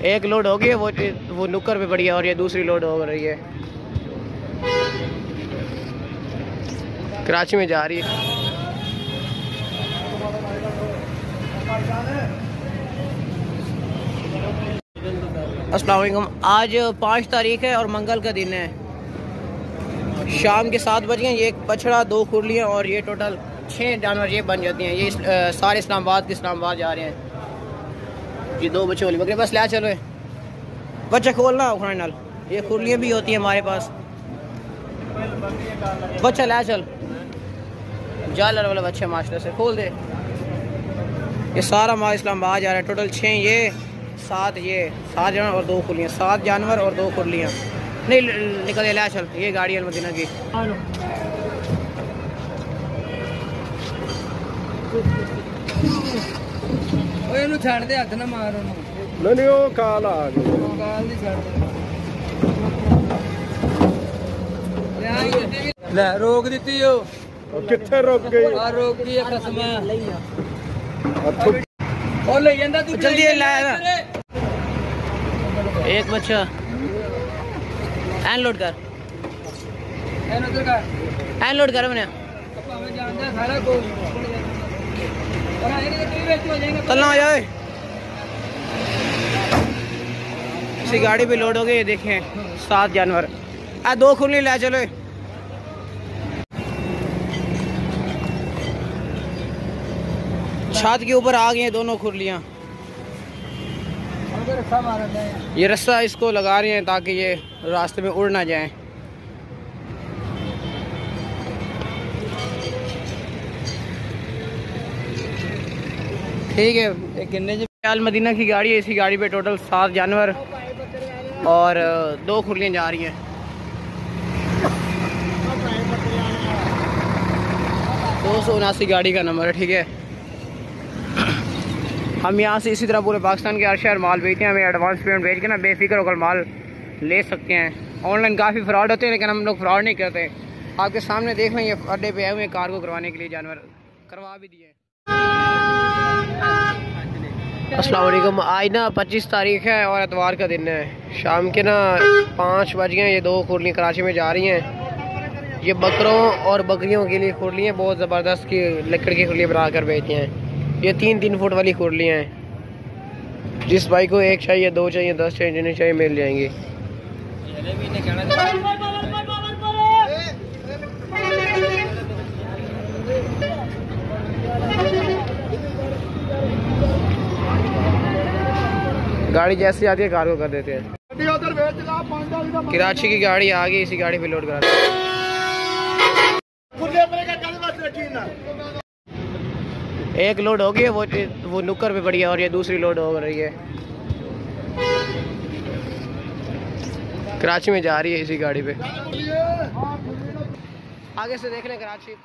एक लोड हो गई है, वो नुक्कर पे पड़ी है और ये दूसरी लोड हो रही है, कराची में जा रही है। अस्सलाम वालेकुम। आज 5 तारीख है और मंगल का दिन है। शाम के 7 बज गए। ये एक बछड़ा, 2 खुरलियाँ और ये टोटल 6 जानवर ये बन जाती हैं। ये सारे इस्लामाबाद जा रहे हैं। ये 2 बच्चे वाली बकरी बस ले चलो, बच्चा खोलना उखाड़ नाल। ये खुरलियाँ भी होती हैं हमारे पास। बच्चा ले चल, जालर वाला बच्चा मास्टर से खोल दे। ये सारा माल इस्लामाबाद जा रहा है। टोटल 6 ये 7 जानवर और 2 खुरलियाँ। 7 जानवर और 2 खुरलियाँ। नहीं निकल ले चल। ये गाड़ी अलमदीना की। छड़ दे, हाथ ना मारो। नहीं वो काल आ गई। ले रोक दी हो। किथे रोक गई? रोक दी कसम। और ले जांदा तू जल्दी लाया। एक बच्चा एन लोड कर, एन लोड कर मैंने चलना आ जाए। इसी गाड़ी पे लोड हो गए। ये देखें 7 जानवर। 2 खुरली ले चलो। छत के ऊपर आ गई हैं दोनों खुरलियाँ। ये रस्सा इसको लगा रहे हैं ताकि ये रास्ते में उड़ ना जाए। ठीक है। अलमदीना की गाड़ी है। इसी गाड़ी पे टोटल 7 जानवर और 2 खुरलियाँ जा रही हैं। 279 गाड़ी का नंबर है। ठीक है। हम यहाँ से इसी तरह पूरे पाकिस्तान के हर शहर माल बेचते हैं। हमें एडवांस पेमेंट भेज के ना बेफिक्र होकर माल ले सकते हैं। ऑनलाइन काफ़ी फ्रॉड होते हैं लेकिन हम लोग फ्रॉड नहीं करते। आपके सामने देख रहे हैं ये अड्डे पे आए हुए कार्गो करवाने के लिए जानवर करवा भी दिए। अस्सलाम वालेकुम। आज ना 25 तारीख है और एतवार का दिन है। शाम के ना 5 बज गए। ये 2 खुरलियाँ कराची में जा रही हैं। ये बकरों और बकरियों के लिए खुरलियाँ बहुत ज़बरदस्त की लकड़ की खुरलियाँ बना कर बेचते हैं। ये 3-3 फुट वाली खुरलियाँ हैं। जिस भाई को 1 चाहिए, 2 चाहिए, 10 चाहिए, जिन्हें चाहिए मिल जाएंगी। गाड़ी जैसे आती है कार्गो कर देते हैं। कराची की गाड़ी आ गई। इसी गाड़ी पे लोड करा। एक लोड हो गई है, वो नुक्कर पे पड़ी है और ये दूसरी लोड हो रही है, कराची में जा रही है इसी गाड़ी पे। आगे से देख लें कराची।